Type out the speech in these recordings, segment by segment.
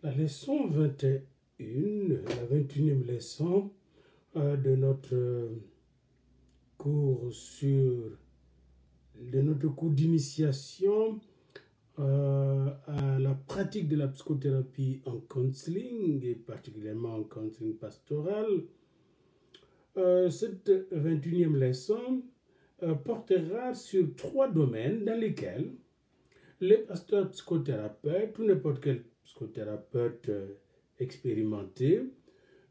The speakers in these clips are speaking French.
La leçon 21, la 21e leçon de notre cours d'initiation à la pratique de la psychothérapie en counseling et particulièrement en counseling pastoral. Cette 21e leçon portera sur 3 domaines dans lesquels les pasteurs psychothérapeutes ou n'importe quel psychothérapeute expérimenté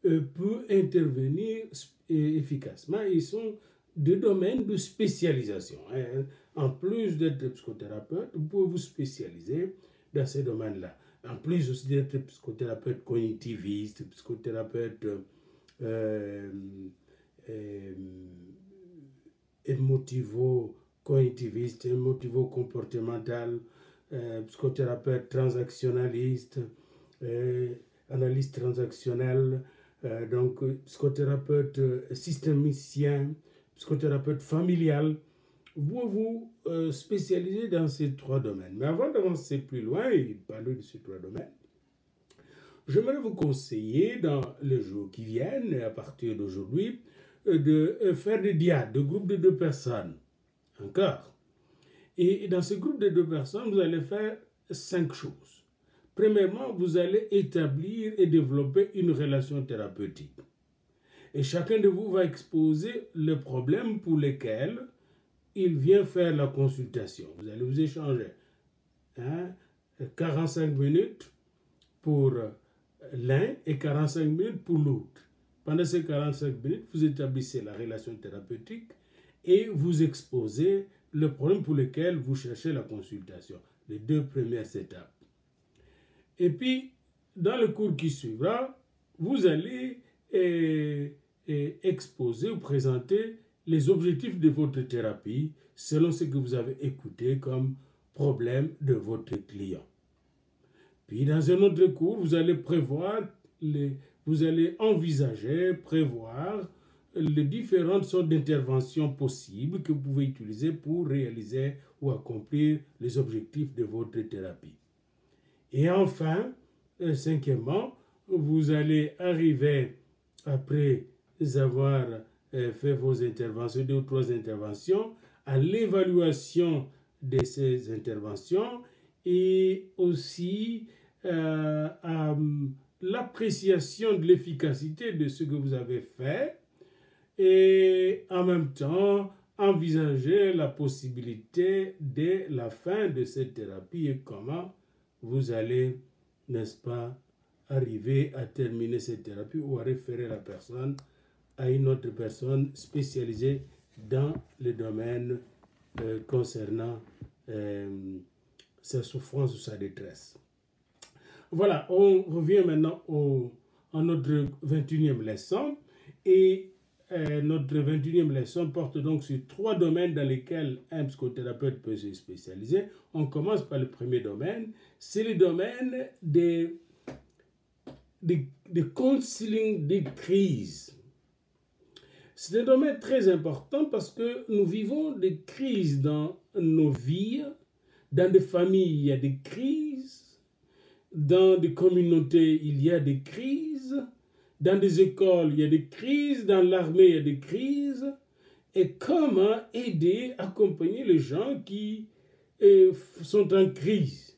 peut intervenir efficacement. Ils sont 2 domaines de spécialisation. En plus d'être psychothérapeute, vous pouvez vous spécialiser dans ces domaines-là. En plus aussi d'être psychothérapeute cognitiviste, psychothérapeute émotivo-cognitiviste, émotivo-comportemental, psychothérapeute transactionnaliste, analyste transactionnel, donc psychothérapeute systémicien, psychothérapeute familial. Vous vous spécialisez dans ces 3 domaines. Mais avant d'avancer plus loin et parler de ces 3 domaines, j'aimerais vous conseiller dans les jours qui viennent, à partir d'aujourd'hui, de faire des diades, de groupes de 2 personnes. Encore. Et dans ce groupe de 2 personnes, vous allez faire 5 choses. Premièrement, vous allez établir et développer une relation thérapeutique. Et chacun de vous va exposer le problème pour lequel il vient faire la consultation. Vous allez vous échanger 45 minutes pour l'un et 45 minutes pour l'autre. Pendant ces 45 minutes, vous établissez la relation thérapeutique et vous exposez le problème pour lequel vous cherchez la consultation, les 2 premières étapes. Et puis, dans le cours qui suivra, vous allez exposer ou présenter les objectifs de votre thérapie selon ce que vous avez écouté comme problème de votre client. Puis, dans un autre cours, vous allez prévoir les différentes sortes d'interventions possibles que vous pouvez utiliser pour réaliser ou accomplir les objectifs de votre thérapie. Et enfin, 5e, vous allez arriver, après avoir fait vos interventions, 2 ou 3 interventions, à l'évaluation de ces interventions et aussi à l'appréciation de l'efficacité de ce que vous avez fait et en même temps envisager la possibilité de la fin de cette thérapie et comment vous allez, n'est-ce pas, arriver à terminer cette thérapie ou à référer la personne à une autre personne spécialisée dans le domaine concernant sa souffrance ou sa détresse. Voilà, on revient maintenant à notre 21e leçon et notre 21e leçon porte donc sur 3 domaines dans lesquels un psychothérapeute peut se spécialiser. On commence par le premier domaine, c'est le domaine de counseling des crises. C'est un domaine très important parce que nous vivons des crises dans nos vies, dans des familles il y a des crises, dans des communautés il y a des crises, dans des écoles il y a des crises, dans l'armée il y a des crises. Et comment aider, accompagner les gens qui sont en crise.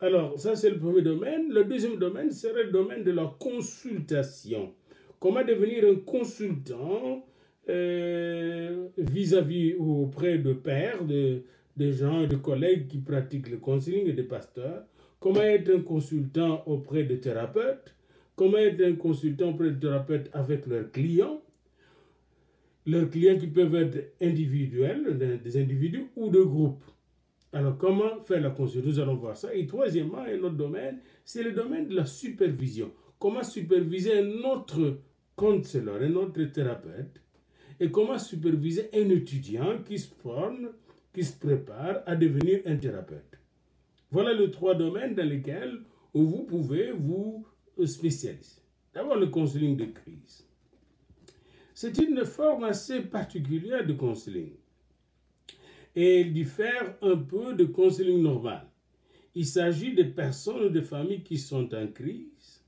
Alors, ça c'est le premier domaine. Le deuxième domaine serait le domaine de la consultation. Comment devenir un consultant vis-à-vis ou auprès de pairs, de gens et de collègues qui pratiquent le counseling et des pasteurs. Comment être un consultant auprès de thérapeutes. Comment être un consultant auprès de thérapeutes avec leurs clients. Leurs clients qui peuvent être individuels, des individus ou de groupes. Alors, comment faire la consultation? Nous allons voir ça. Et troisièmement, un autre domaine, c'est le domaine de la supervision. Comment superviser un autre counselor, un autre thérapeute, et comment superviser un étudiant qui se forme, qui se prépare à devenir un thérapeute. Voilà les 3 domaines dans lesquels vous pouvez vous spécialiser. D'abord, le counseling de crise. C'est une forme assez particulière de counseling. Et il diffère un peu de counseling normal. Il s'agit de personnes ou de familles qui sont en crise,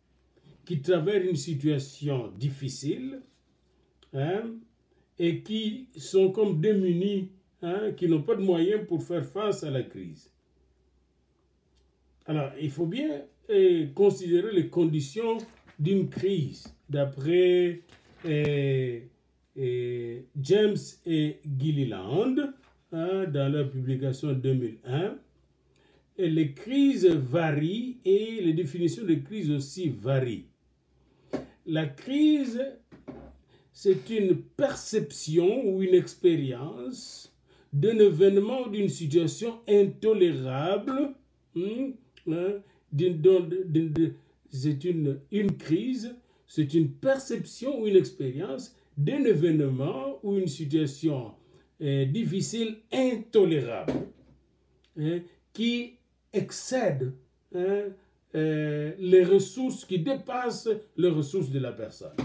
qui traversent une situation difficile, hein, et qui sont comme démunis, hein, qui n'ont pas de moyens pour faire face à la crise. Alors, il faut bien considérer les conditions d'une crise. D'après James et Gilliland, hein, dans leur publication 2001, et les crises varient et les définitions de crise aussi varient. La crise, c'est une perception ou une expérience d'un événement ou d'une situation intolérable. C'est une crise, c'est une perception ou une expérience d'un événement ou une situation difficile, intolérable, qui excède les ressources, qui dépassent les ressources de la personne.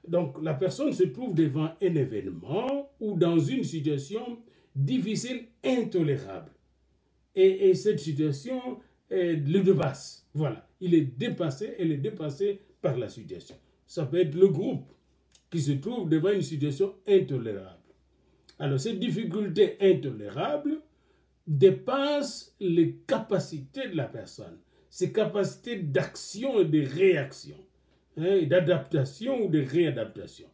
Donc la personne se trouve devant un événement ou dans une situation difficile, intolérable. Et cette situation le dépasse. Voilà, il est dépassé, elle est dépassée par la situation. Ça peut être le groupe qui se trouve devant une situation intolérable. Alors cette difficulté intolérable dépasse les capacités de la personne, ses capacités d'action et de réaction, hein, d'adaptation ou de réadaptation.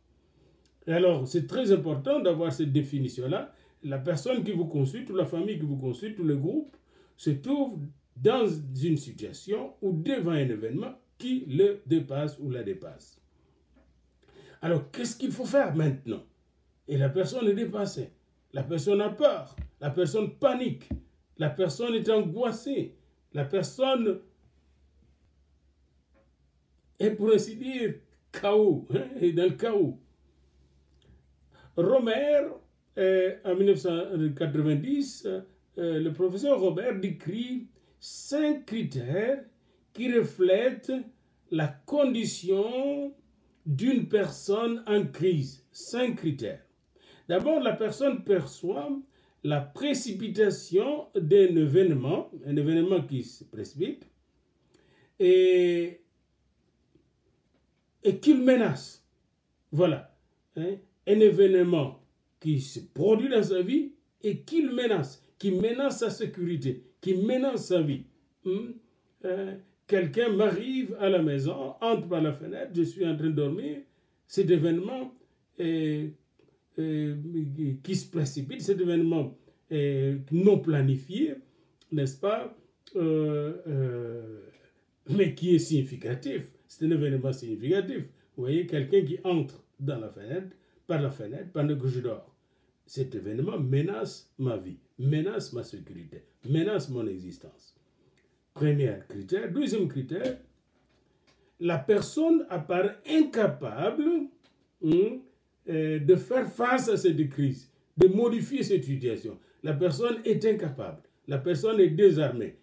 Alors c'est très important d'avoir cette définition-là. La personne qui vous consulte, ou la famille qui vous consulte, ou le groupe, se trouve dans une situation ou devant un événement qui le dépasse ou la dépasse. Alors, qu'est-ce qu'il faut faire maintenant? Et la personne est dépassée. La personne a peur. La personne panique. La personne est angoissée. La personne est, pour ainsi dire, chaos, hein, est dans le chaos. Romer, en 1990, le professeur Robert décrit 5 critères qui reflètent la condition d'une personne en crise. 5 critères. D'abord, la personne perçoit la précipitation d'un événement, un événement qui se précipite, et qu'il menace. Voilà, hein, un événement qui se produit dans sa vie et qu'il menace, qui menace sa sécurité, qui menace sa vie. Quelqu'un m'arrive à la maison, entre par la fenêtre, je suis en train de dormir, cet événement qui se précipite, cet événement non planifié, n'est-ce pas, mais qui est significatif. C'est un événement significatif. Vous voyez, quelqu'un qui entre dans la fenêtre, par la fenêtre, pendant que je dors. Cet événement menace ma vie, menace ma sécurité, menace mon existence. Premier critère. Deuxième critère, la personne apparaît incapable de faire face à cette crise, de modifier cette situation. La personne est incapable, la personne est désarmée.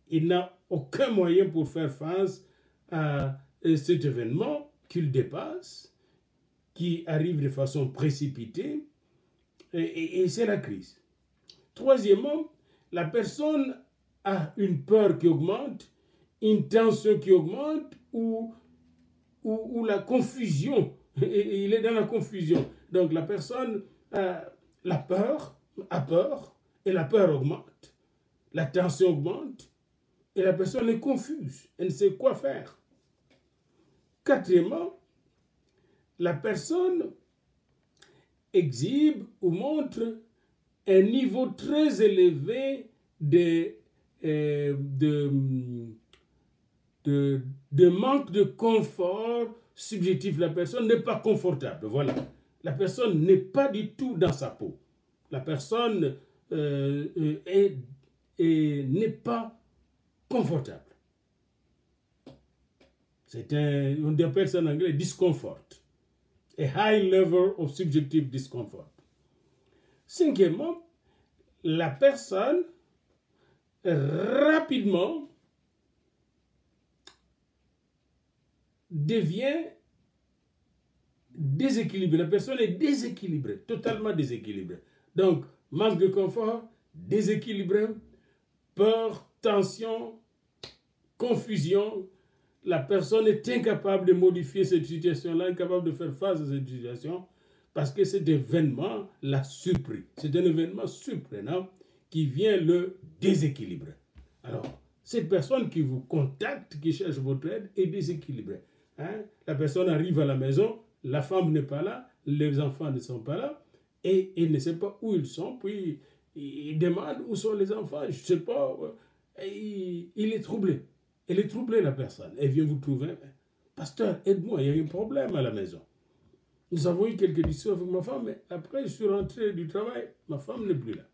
Il n'a aucun moyen pour faire face à cet événement qu'il dépasse, qui arrive de façon précipitée, et c'est la crise. Troisièmement, la personne a une peur qui augmente, une tension qui augmente, ou la confusion. Il est dans la confusion. Donc la personne a peur, et la peur augmente. La tension augmente, et la personne est confuse. Elle ne sait quoi faire. Quatrièmement, la personne exhibe ou montre un niveau très élevé de manque de confort subjectif. La personne n'est pas confortable. Voilà. La personne n'est pas du tout dans sa peau. La personne n'est pas confortable. On appelle ça en anglais discomfort. A high level of subjective discomfort. Cinquièmement, la personne rapidement devient déséquilibrée. La personne est déséquilibrée, totalement déséquilibrée. Donc, manque de confort, déséquilibré, peur, tension, confusion, la personne est incapable de modifier cette situation-là, incapable de faire face à cette situation, parce que cet événement l'a surpris. C'est un événement surprenant qui vient le déséquilibrer. Alors, cette personne qui vous contacte, qui cherche votre aide, est déséquilibrée. Hein? La personne arrive à la maison, la femme n'est pas là, les enfants ne sont pas là, et il ne sait pas où ils sont, puis il demande où sont les enfants, je ne sais pas, il est troublé. Elle est troublée, la personne. Elle vient vous trouver. Pasteur, aide-moi, il y a un problème à la maison. Nous avons eu quelques discussions avec ma femme, mais après, je suis rentré du travail, ma femme n'est plus là.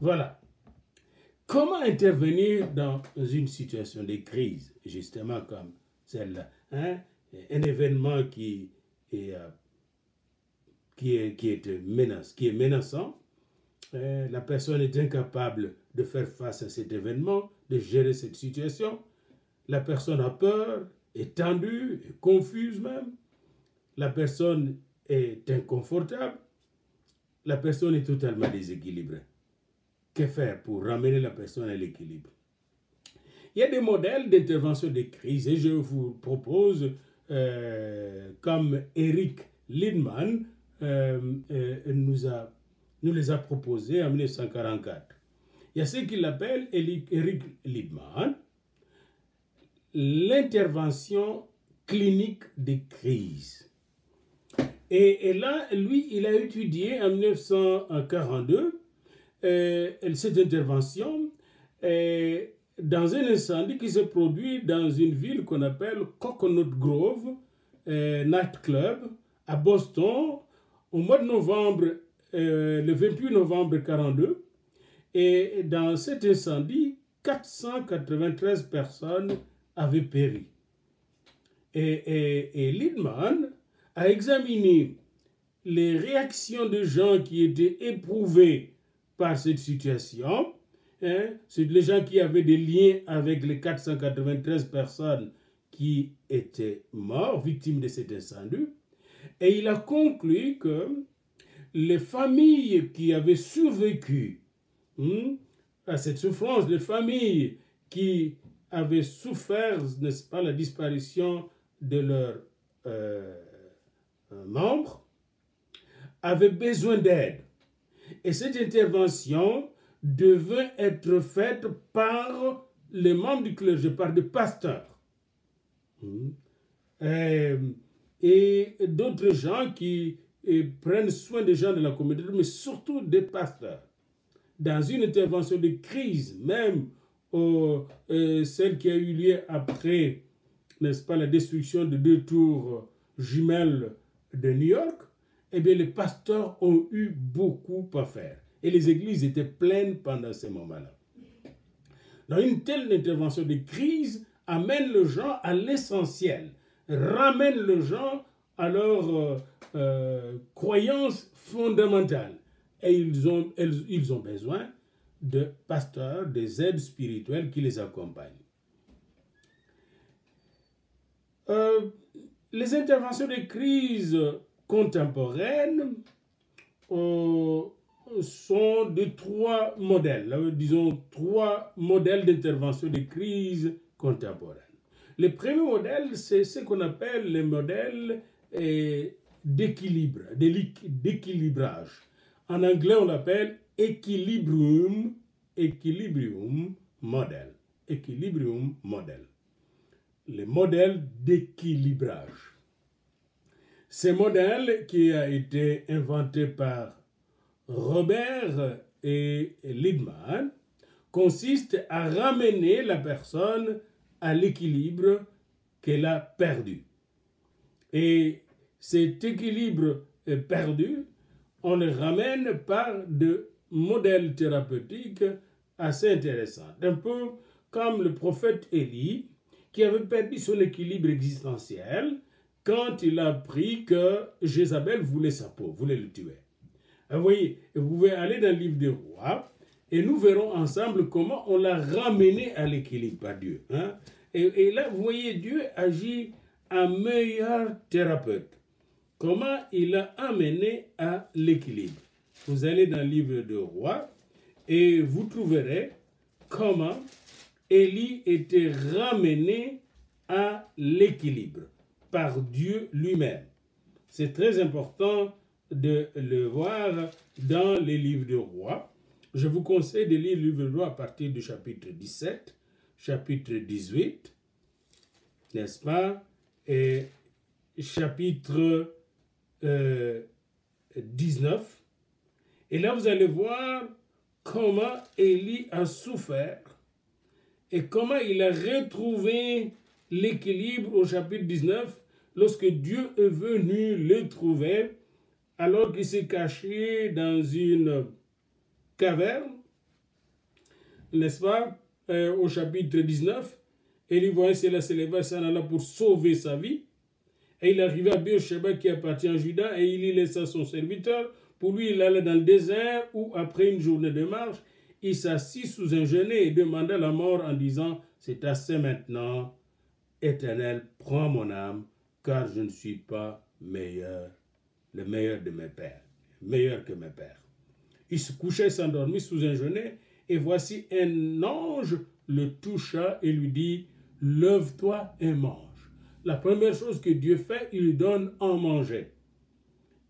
Voilà. Comment intervenir dans une situation de crise, justement comme celle-là, hein? Un événement qui est menaçant, la personne est incapable de faire face à cet événement, de gérer cette situation. La personne a peur, est tendue, est confuse même. La personne est inconfortable. La personne est totalement déséquilibrée. Que faire pour ramener la personne à l'équilibre? Il y a des modèles d'intervention des crises et je vous propose, comme Eric Liedman nous les a proposés en 1944. Il y a ce qu'il appelle, Eric Liedman, l'intervention clinique des crises. Et là, lui, il a étudié en 1942 cette intervention dans un incendie qui se produit dans une ville qu'on appelle Coconut Grove Night Club à Boston au mois de novembre, le 28 novembre 1942. Et dans cet incendie, 493 personnes avaient péri. Et Liedman a examiné les réactions de gens qui étaient éprouvés par cette situation. C'est les gens qui avaient des liens avec les 493 personnes qui étaient mortes, victimes de cet incendie. Et il a conclu que les familles qui avaient survécu à cette souffrance, les familles qui avaient souffert, n'est-ce pas, la disparition de leurs membres, avaient besoin d'aide. Et cette intervention devait être faite par les membres du clergé, par des pasteurs. Et d'autres gens qui prennent soin des gens de la communauté, mais surtout des pasteurs. Dans une intervention de crise, même celle qui a eu lieu après, n'est-ce pas, la destruction de 2 tours jumelles de New York, eh bien, les pasteurs ont eu beaucoup à faire. Et les églises étaient pleines pendant ces moments-là. Donc, une telle intervention de crise amène les gens à l'essentiel, ramène les gens à leur croyance fondamentale. Et ils ont besoin de pasteurs, des aides spirituelles qui les accompagnent. Les interventions de crise contemporaines sont de 3 modèles, disons 3 modèles d'intervention de crise contemporaine. Le premier modèle, c'est ce qu'on appelle les modèles d'équilibrage. En anglais, on l'appelle equilibrium model. Equilibrium model. Le modèle d'équilibrage. Ce modèle qui a été inventé par Robert et Liedman consiste à ramener la personne à l'équilibre qu'elle a perdu. Et cet équilibre perdu, on le ramène par des modèles thérapeutiques assez intéressants. Un peu comme le prophète Élie, qui avait perdu son équilibre existentiel quand il a appris que Jézabel voulait sa peau, voulait le tuer. Vous voyez, vous pouvez aller dans le livre des rois et nous verrons ensemble comment on l'a ramené à l'équilibre par Dieu. Et là, vous voyez, Dieu agit en meilleur thérapeute. Comment il l'a amené à l'équilibre. Vous allez dans le livre des rois et vous trouverez comment Élie était ramené à l'équilibre par Dieu lui-même. C'est très important de le voir dans les livres de rois. Je vous conseille de lire le livre de rois à partir du chapitre 17, chapitre 18, n'est-ce pas, et chapitre 19. Et là, vous allez voir comment Élie a souffert et comment il a retrouvé l'équilibre au chapitre 19 lorsque Dieu est venu le trouver alors qu'il s'est caché dans une caverne, n'est-ce pas, au chapitre 19. Élie voyait cela se lever, s'en alla pour sauver sa vie. Et il arriva à Beersheba qui appartient à Juda et il y laissa son serviteur. Pour lui, il allait dans le désert où, après une journée de marche, il s'assit sous un genêt et demanda la mort en disant « C'est assez maintenant, Éternel, prends mon âme, car je ne suis pas meilleur, le meilleur de mes pères, meilleur que mes pères. » Il se couchait, s'endormit sous un genêt, et voici un ange le toucha et lui dit « Lève-toi et mange. » La première chose que Dieu fait, il lui donne à manger.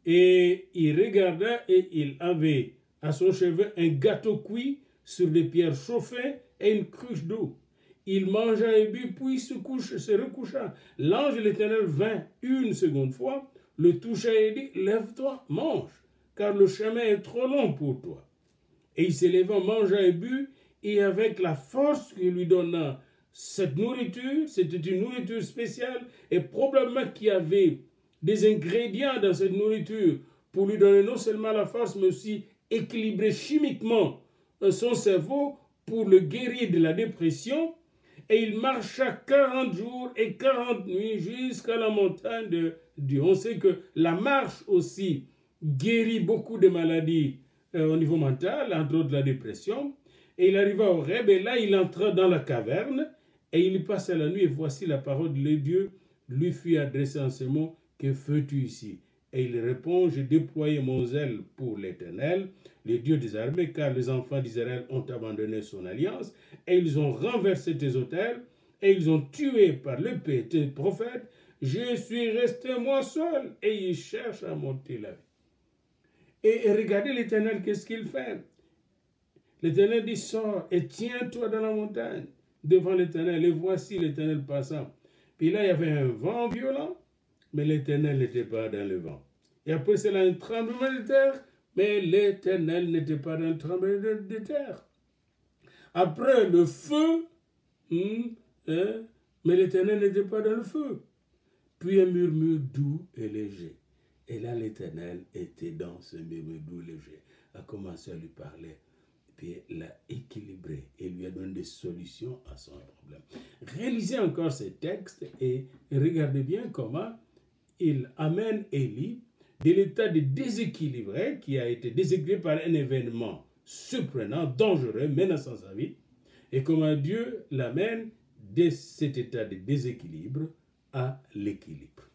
Et il regarda et il avait à son chevet un gâteau cuit sur des pierres chauffées et une cruche d'eau. Il mangea et but, puis se recoucha. L'ange de l'Éternel vint une seconde fois, le toucha et dit, « Lève-toi, mange, car le chemin est trop long pour toi. » Et il s'éleva, mangea et but, et avec la force qu'il lui donna cette nourriture, c'était une nourriture spéciale, et probablement qu'il y avait des ingrédients dans cette nourriture pour lui donner non seulement la force, mais aussi équilibrer chimiquement son cerveau pour le guérir de la dépression. Et il marcha 40 jours et 40 nuits jusqu'à la montagne de Dieu. On sait que la marche aussi guérit beaucoup de maladies au niveau mental, entre autres la dépression. Et il arriva au Horeb, et là il entra dans la caverne, et il y passa la nuit, et voici la parole de Dieu lui fut adressée en ces mots, « Que fais-tu ici ?» Et il répond, « J'ai déployé mon zèle pour l'Éternel, le Dieu des armées, car les enfants d'Israël ont abandonné son alliance, et ils ont renversé tes autels, et ils ont tué par l'épée tes prophètes. Je suis resté moi seul, et ils cherchent à monter la vie. » Et regardez l'Éternel, qu'est-ce qu'il fait? L'Éternel dit, sors et tiens-toi dans la montagne devant l'Éternel. Et voici l'Éternel passant. Puis là, il y avait un vent violent, mais l'Éternel n'était pas dans le vent. Et après cela, un tremblement de terre, mais l'Éternel n'était pas dans le tremblement de terre. Après le feu, mais l'Éternel n'était pas dans le feu. Puis un murmure doux et léger. Et là, l'Éternel était dans ce murmure doux et léger, a commencé à lui parler. Puis l'a équilibré et lui a donné des solutions à son problème. Réalisez encore ces textes et regardez bien comment il amène Élie de l'état de déséquilibré qui a été déséquilibré par un événement surprenant, dangereux, menaçant sa vie, et comment Dieu l'amène de cet état de déséquilibre à l'équilibre.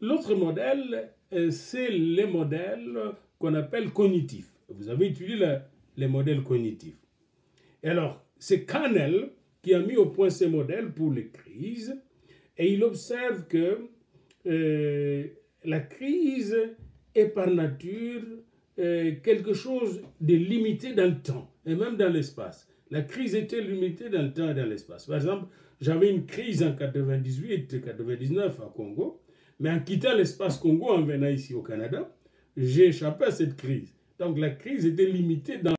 L'autre modèle, c'est le modèle qu'on appelle cognitif. Vous avez étudié les modèles cognitifs. Et alors, c'est Canel qui a mis au point ces modèles pour les crises, et il observe que la crise est par nature quelque chose de limité dans le temps, et même dans l'espace. La crise était limitée dans le temps et dans l'espace. Par exemple, j'avais une crise en 98-99 à Congo, mais en quittant l'espace Congo, en venant ici au Canada, j'ai échappé à cette crise. Donc la crise était limitée dans